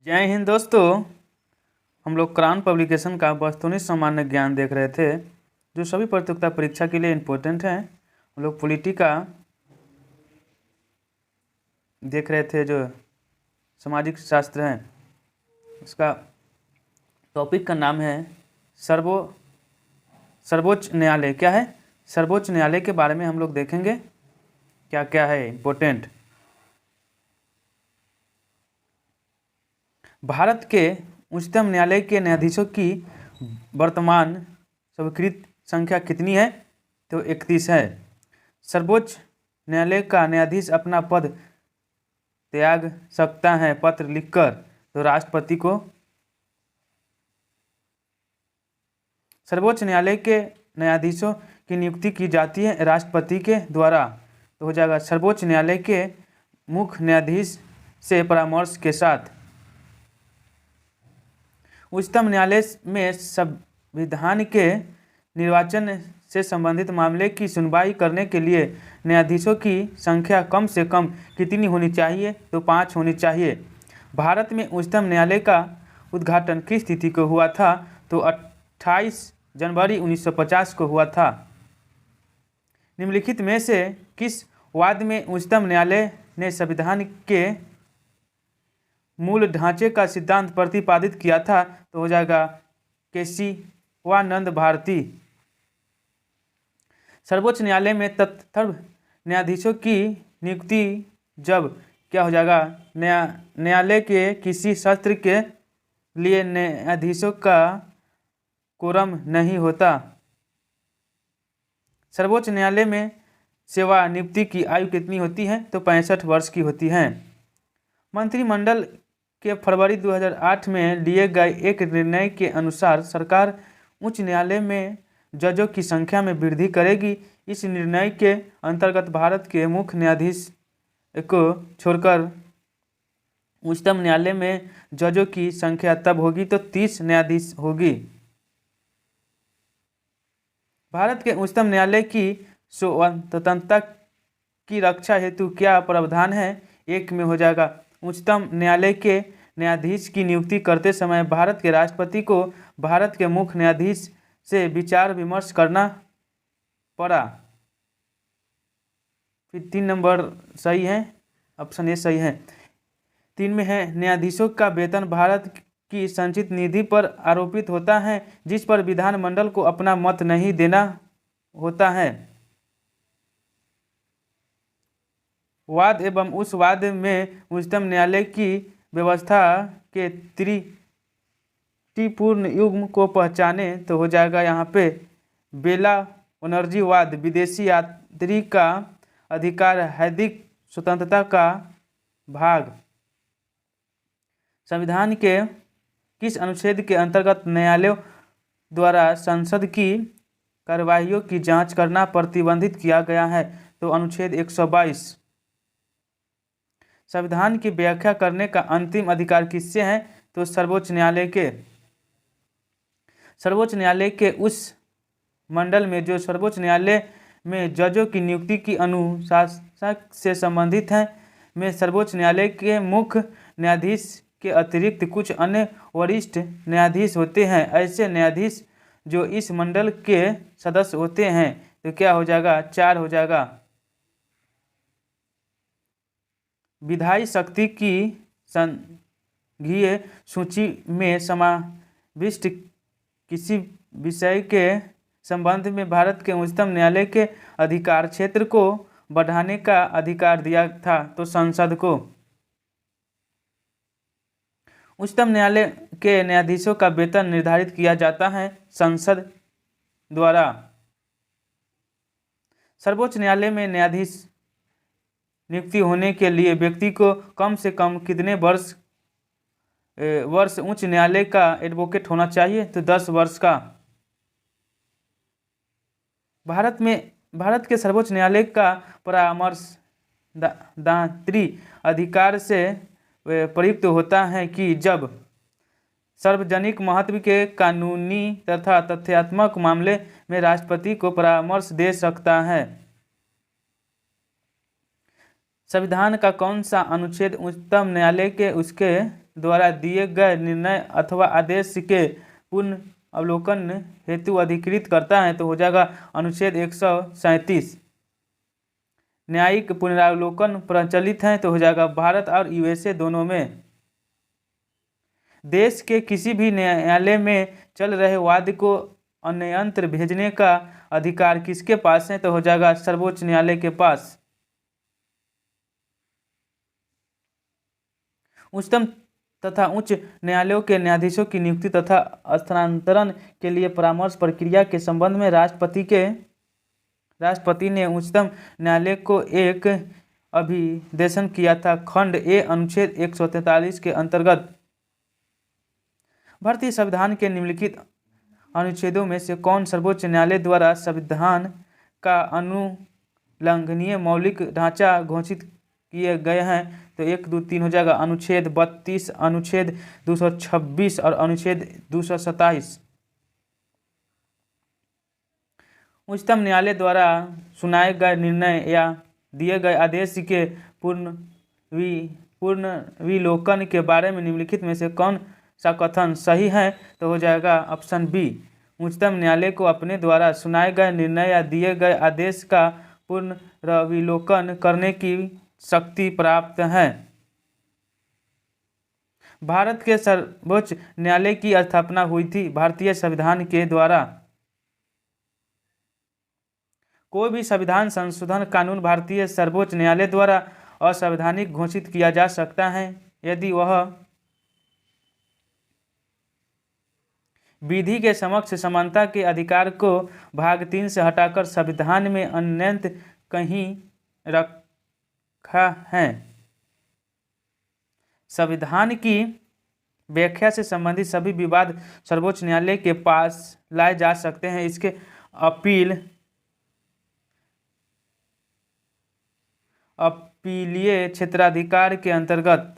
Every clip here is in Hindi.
जय हिंद दोस्तों। हम लोग क्राउन पब्लिकेशन का वस्तुनिष्ठ सामान्य ज्ञान देख रहे थे जो सभी प्रतियोगिता परीक्षा के लिए इम्पोर्टेंट है। हम लोग पॉलिटी का देख रहे थे जो सामाजिक शास्त्र है, उसका टॉपिक का नाम है सर्वोच्च न्यायालय। क्या है? सर्वोच्च न्यायालय के बारे में हम लोग देखेंगे क्या क्या है इम्पोर्टेंट। भारत के उच्चतम न्यायालय के न्यायाधीशों की वर्तमान स्वीकृत संख्या कितनी है? तो 31 है। सर्वोच्च न्यायालय का न्यायाधीश अपना पद त्याग सकता है पत्र लिखकर, तो राष्ट्रपति को। सर्वोच्च न्यायालय के न्यायाधीशों की नियुक्ति की जाती है राष्ट्रपति के द्वारा, तो हो जाएगा सर्वोच्च न्यायालय के मुख्य न्यायाधीश से परामर्श के साथ। उच्चतम न्यायालय में संविधान के निर्वाचन से संबंधित मामले की सुनवाई करने के लिए न्यायाधीशों की संख्या कम से कम कितनी होनी चाहिए? तो 5 होनी चाहिए। भारत में उच्चतम न्यायालय का उद्घाटन किस तिथि को हुआ था? तो 28 जनवरी 1950 को हुआ था। निम्नलिखित में से किस वाद में उच्चतम न्यायालय ने संविधान के मूल ढांचे का सिद्धांत प्रतिपादित किया था? तो हो जाएगा केशवानंद भारती। सर्वोच्च न्यायालय में तत्सर्व न्यायाधीशों की नियुक्ति जब क्या हो जाएगा? न्यायालय के किसी सत्र के लिए न्यायाधीशों का कोरम नहीं होता। सर्वोच्च न्यायालय में सेवानिवृत्ति की आयु कितनी होती है? तो 65 वर्ष की होती है। मंत्रिमंडल के फरवरी 2008 में लिए गए एक निर्णय के अनुसार सरकार उच्च न्यायालय में जजों की संख्या में वृद्धि करेगी। इस निर्णय के अंतर्गत भारत के मुख्य न्यायाधीश को छोड़कर उच्चतम न्यायालय में जजों की संख्या तब होगी तो 30 न्यायाधीश होगी। भारत के उच्चतम न्यायालय की स्वतंत्रता की रक्षा हेतु क्या प्रावधान है? एक में हो जाएगा उच्चतम न्यायालय के न्यायाधीश की नियुक्ति करते समय भारत के राष्ट्रपति को भारत के मुख्य न्यायाधीश से विचार विमर्श करना पड़ा। फिर 3 नंबर सही है, ऑप्शन ए सही है। 3 में है न्यायाधीशों का वेतन भारत की संचित निधि पर आरोपित होता है जिस पर विधानमंडल को अपना मत नहीं देना होता है। वाद एवं उस वाद में उच्चतम न्यायालय की व्यवस्था के त्रुटिपूर्ण युग्म को पहचाने, तो हो जाएगा यहाँ पे बेला बनर्जी वाद। विदेशी यात्री का अधिकार हैदिक स्वतंत्रता का भाग। संविधान के किस अनुच्छेद के अंतर्गत न्यायालयों द्वारा संसद की कार्यवाहियों की जांच करना प्रतिबंधित किया गया है? तो अनुच्छेद 122। संविधान की व्याख्या करने का अंतिम अधिकार किससे है? तो सर्वोच्च न्यायालय के। सर्वोच्च न्यायालय के उस मंडल में जो सर्वोच्च न्यायालय में जजों की नियुक्ति की अनुशासन से संबंधित है में सर्वोच्च न्यायालय के मुख्य न्यायाधीश के अतिरिक्त कुछ अन्य वरिष्ठ न्यायाधीश होते हैं। ऐसे न्यायाधीश जो इस मंडल के सदस्य होते हैं तो क्या हो जाएगा? 4 हो जाएगा। विधायी शक्ति की संघीय सूची में समाविष्ट किसी विषय के संबंध में भारत के उच्चतम न्यायालय के अधिकार क्षेत्र को बढ़ाने का अधिकार दिया था? तो संसद को। उच्चतम न्यायालय के न्यायाधीशों का वेतन निर्धारित किया जाता है संसद द्वारा। सर्वोच्च न्यायालय में न्यायाधीश नियुक्ति होने के लिए व्यक्ति को कम से कम कितने वर्ष उच्च न्यायालय का एडवोकेट होना चाहिए? तो 10 वर्ष का। भारत के सर्वोच्च न्यायालय का परामर्शदात्री अधिकार से प्रयुक्त होता है कि जब सार्वजनिक महत्व के कानूनी तथा तथ्यात्मक मामले में राष्ट्रपति को परामर्श दे सकता है। संविधान का कौन सा अनुच्छेद उच्चतम न्यायालय के उसके द्वारा दिए गए निर्णय अथवा आदेश के पुनः अवलोकन हेतु अधिकृत करता है तो हो जाएगा अनुच्छेद 137। न्यायिक पुनरावलोकन प्रचलित है तो हो जाएगा भारत और यूएसए दोनों में। देश के किसी भी न्यायालय में चल रहे वाद को अन्यत्र भेजने का अधिकार किसके पास है तो हो जाएगा सर्वोच्च न्यायालय के पास। उच्चतम तथा उच्च न्यायालयों के न्यायाधीशों की नियुक्ति तथा स्थानांतरण के लिए परामर्श प्रक्रिया के संबंध में राष्ट्रपति ने उच्चतम न्यायालय को एक अभिदेशन किया था। खंड ए अनुच्छेद 143 के अंतर्गत भारतीय संविधान के निम्नलिखित अनुच्छेदों में से कौन सर्वोच्च न्यायालय द्वारा संविधान का अनुलंघनीय मौलिक ढांचा घोषित किए गए हैं तो 1, 2, 3 हो जाएगा अनुच्छेद 32, अनुच्छेद 226 और अनुच्छेद 227। उच्चतम न्यायालय द्वारा सुनाए गए निर्णय या दिए गए आदेश के पुनर्विलोकन के बारे में निम्नलिखित में से कौन सा कथन सही है तो हो जाएगा ऑप्शन बी। उच्चतम न्यायालय को अपने द्वारा सुनाए गए निर्णय या दिए गए आदेश का पुनर्विलोकन करने की शक्ति प्राप्त है। भारत के सर्वोच्च न्यायालय की स्थापना हुई थी भारतीय संविधान के द्वारा। कोई भी संविधान संशोधन कानून भारतीय सर्वोच्च न्यायालय द्वारा असंवैधानिक घोषित किया जा सकता है यदि वह विधि के समक्ष समानता के अधिकार को भाग 3 से हटाकर संविधान में अन्यत्र कहीं रखा है। संविधान की व्याख्या से संबंधित सभी विवाद सर्वोच्च न्यायालय के पास लाए जा सकते हैं। इसके अपीलीय क्षेत्राधिकार के अंतर्गत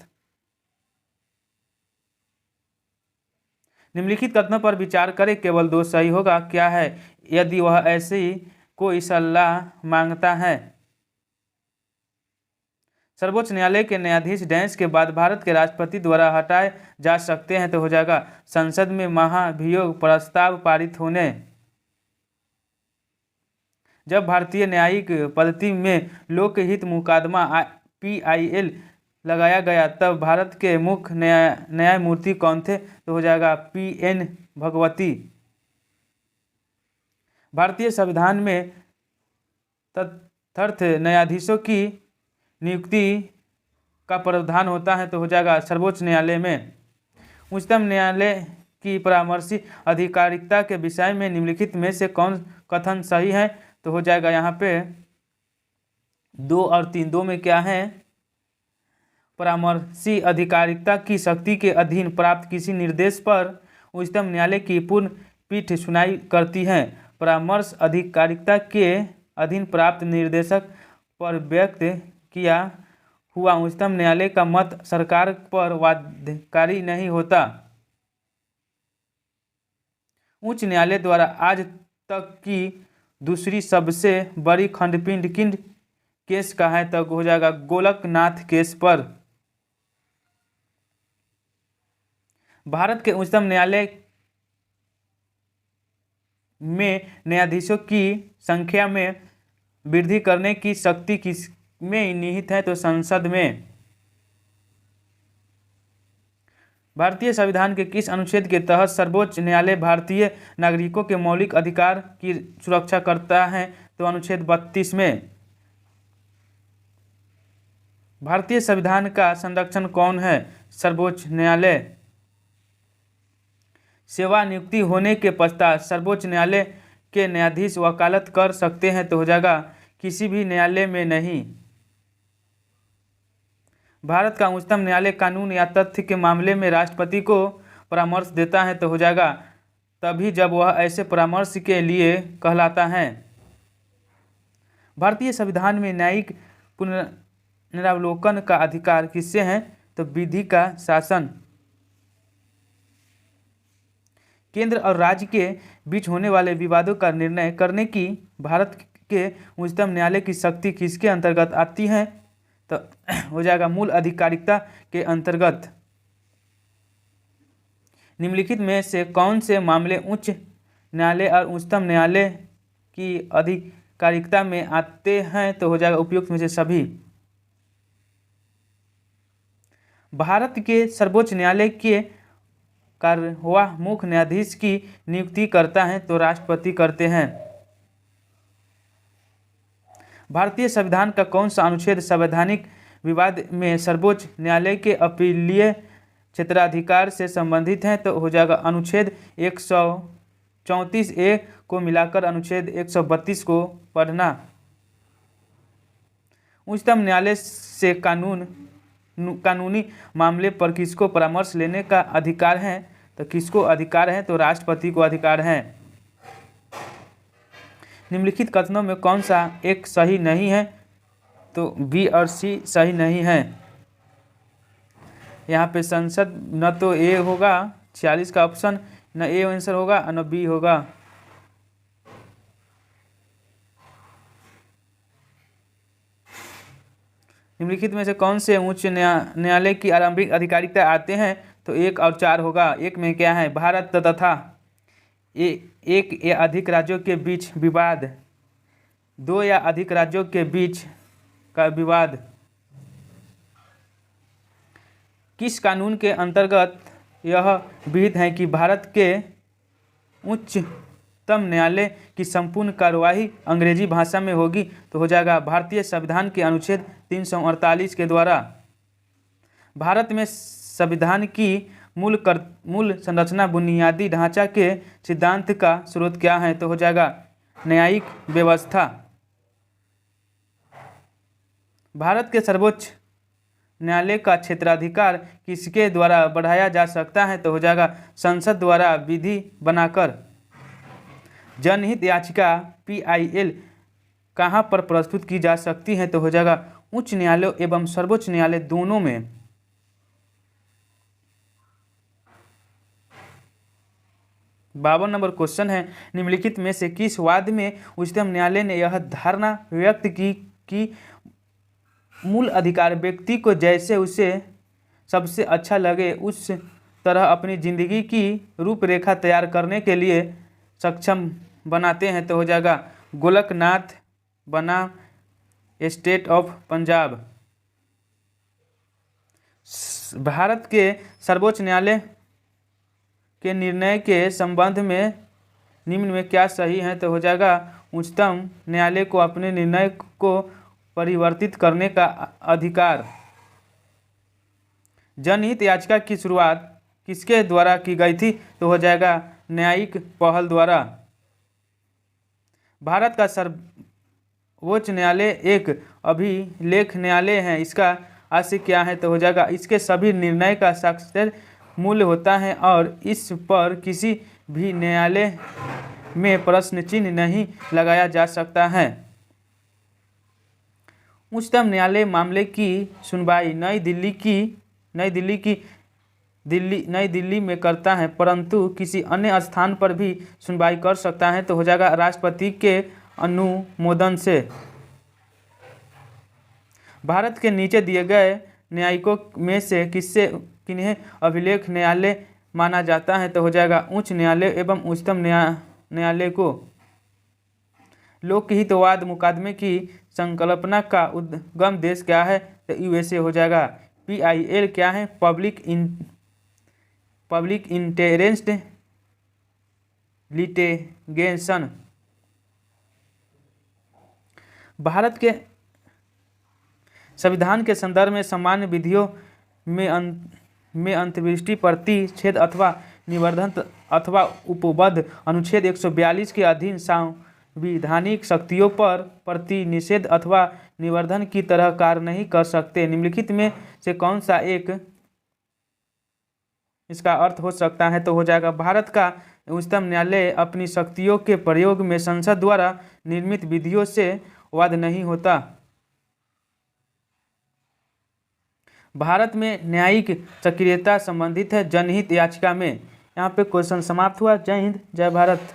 निम्नलिखित कथनों पर विचार करें, केवल 2 सही होगा। क्या है? यदि वह ऐसी कोई सलाह मांगता है। सर्वोच्च न्यायालय के न्यायाधीश डैश के बाद भारत के राष्ट्रपति द्वारा हटाए जा सकते हैं तो हो जाएगा संसद में महाभियोग प्रस्ताव पारित होने। जब भारतीय न्यायिक पद्धति में लोकहित मुकदमा PIL लगाया गया तब भारत के मुख्य न्यायमूर्ति कौन थे तो हो जाएगा PN भगवती। भारतीय संविधान में तदर्थ न्यायाधीशों की नियुक्ति का प्रावधान होता है तो हो जाएगा सर्वोच्च न्यायालय में। उच्चतम न्यायालय की परामर्शी अधिकारिकता के विषय में निम्नलिखित में से कौन कथन सही है तो हो जाएगा यहाँ पे 2 और 3। 2 में क्या है? परामर्शी अधिकारिकता की शक्ति के अधीन प्राप्त किसी निर्देश पर उच्चतम न्यायालय की पूर्ण पीठ सुनाई करती है। परामर्श अधिकारिकता के अधीन प्राप्त निर्देशक पर व्यक्त किया हुआ उच्चतम न्यायालय का मत सरकार पर बाध्यकारी नहीं होता। उच्च न्यायालय द्वारा आज तक की दूसरी सबसे बड़ी खंडपीठ किन केस का है तो हो जाएगा गोलकनाथ केस पर। भारत के उच्चतम न्यायालय में न्यायाधीशों की संख्या में वृद्धि करने की शक्ति किस में निहित है तो संसद में। भारतीय संविधान के किस अनुच्छेद के तहत सर्वोच्च न्यायालय भारतीय नागरिकों के मौलिक अधिकार की सुरक्षा करता है तो अनुच्छेद 32 में। भारतीय संविधान का संरक्षण कौन है? सर्वोच्च न्यायालय। सेवा नियुक्ति होने के पश्चात सर्वोच्च न्यायालय के न्यायाधीश वकालत कर सकते हैं तो हो जाएगा किसी भी न्यायालय में नहीं। भारत का उच्चतम न्यायालय कानून या तथ्य के मामले में राष्ट्रपति को परामर्श देता है तो हो जाएगा तभी जब वह ऐसे परामर्श के लिए कहलाता है। भारतीय संविधान में न्यायिक पुनरावलोकन का अधिकार किससे है तो विधि का शासन। केंद्र और राज्य के बीच होने वाले विवादों का निर्णय करने की भारत के उच्चतम न्यायालय की शक्ति किसके अंतर्गत आती है तो हो जाएगा मूल अधिकारिकता के अंतर्गत। निम्नलिखित में से कौन से मामले उच्च न्यायालय और उच्चतम न्यायालय की आधिकारिकता में आते हैं? तो हो जाएगा उपयुक्त में से सभी। भारत के सर्वोच्च न्यायालय के कार्यवाह मुख्य न्यायाधीश की नियुक्ति करता है तो राष्ट्रपति करते हैं। भारतीय संविधान का कौन सा अनुच्छेद संवैधानिक विवाद में सर्वोच्च न्यायालय के अपीलीय क्षेत्राधिकार से संबंधित है? तो हो जाएगा अनुच्छेद 134A को मिलाकर अनुच्छेद 132 को पढ़ना। उच्चतम न्यायालय से कानूनी मामले पर किसको परामर्श लेने का अधिकार है? तो किसको अधिकार है? तो राष्ट्रपति को अधिकार है। निम्नलिखित कथनों में कौन सा एक सही नहीं है? तो बी और सी सही नहीं है। यहाँ पे संसद न तो ए होगा 46 का ऑप्शन, न ए आंसर होगा न बी होगा। निम्नलिखित में से कौन से उच्च न्यायालय की आरंभिक आधिकारिकता आते हैं? तो 1 और 4 होगा। 1 में क्या है? भारत तथा एक या अधिक राज्यों के बीच विवाद, 2 या अधिक राज्यों के बीच का विवाद। किस कानून के अंतर्गत यह विहित है कि भारत के उच्चतम न्यायालय की संपूर्ण कार्यवाही अंग्रेजी भाषा में होगी? तो हो जाएगा भारतीय संविधान के अनुच्छेद 348 के द्वारा। भारत में संविधान की मूल संरचना बुनियादी ढांचा के सिद्धांत का स्रोत क्या है? तो हो जाएगा न्यायिक व्यवस्था। भारत के सर्वोच्च न्यायालय का क्षेत्राधिकार किसके द्वारा बढ़ाया जा सकता है? तो हो जाएगा संसद द्वारा विधि बनाकर। जनहित याचिका PIL कहाँ पर प्रस्तुत की जा सकती है? तो हो जाएगा उच्च न्यायालय एवं सर्वोच्च न्यायालय दोनों में। 52 नंबर क्वेश्चन है, निम्नलिखित में से किस वाद में उच्चतम न्यायालय ने यह धारणा व्यक्त की कि मूल अधिकार व्यक्ति को जैसे उसे सबसे अच्छा लगे उस तरह अपनी जिंदगी की रूपरेखा तैयार करने के लिए सक्षम बनाते हैं? तो हो जाएगा गोलकनाथ बनाम स्टेट ऑफ पंजाब। भारत के सर्वोच्च न्यायालय के निर्णय के संबंध में निम्न में क्या सही है? तो हो जाएगा उच्चतम न्यायालय को अपने निर्णय को परिवर्तित करने का अधिकार। जनहित याचिका की शुरुआत किसके द्वारा की गई थी? तो हो जाएगा न्यायिक पहल द्वारा। भारत का सर्वोच्च न्यायालय एक अभिलेख न्यायालय है, इसका आशय क्या है? तो हो जाएगा इसके सभी निर्णय का साक्षर मूल्य होता है और इस पर किसी भी न्यायालय में प्रश्न चिन्ह नहीं लगाया जा सकता है। उच्चतम न्यायालय मामले की सुनवाई नई दिल्ली में करता है, परंतु किसी अन्य स्थान पर भी सुनवाई कर सकता है। तो हो जाएगा राष्ट्रपति के अनुमोदन से। भारत के नीचे दिए गए न्यायिकों में से किन्हें अभिलेख न्यायालय माना जाता है? तो हो जाएगा उच्च न्यायालय एवं उच्चतम न्यायालय को। लोकहितवाद मुकदमे की संकल्पना का उद्गम देश क्या है? तो USA हो जाएगा। PIL क्या है? Public interest litigation. भारत के संविधान के संदर्भ में सामान्य विधियों में अंत्येष्टि प्रतिषेध अथवा निवर्धन अथवा उपबद्ध अनुच्छेद 142 के अधीन संवैधानिक शक्तियों पर प्रतिनिषेध अथवा निवर्धन की तरह कार्य नहीं कर सकते। निम्नलिखित में से कौन सा एक इसका अर्थ हो सकता है? तो हो जाएगा भारत का उच्चतम न्यायालय अपनी शक्तियों के प्रयोग में संसद द्वारा निर्मित विधियों से वाद नहीं होता। भारत में न्यायिक सक्रियता संबंधित है जनहित याचिका में। यहाँ पे क्वेश्चन समाप्त हुआ। जय हिंद, जय भारत।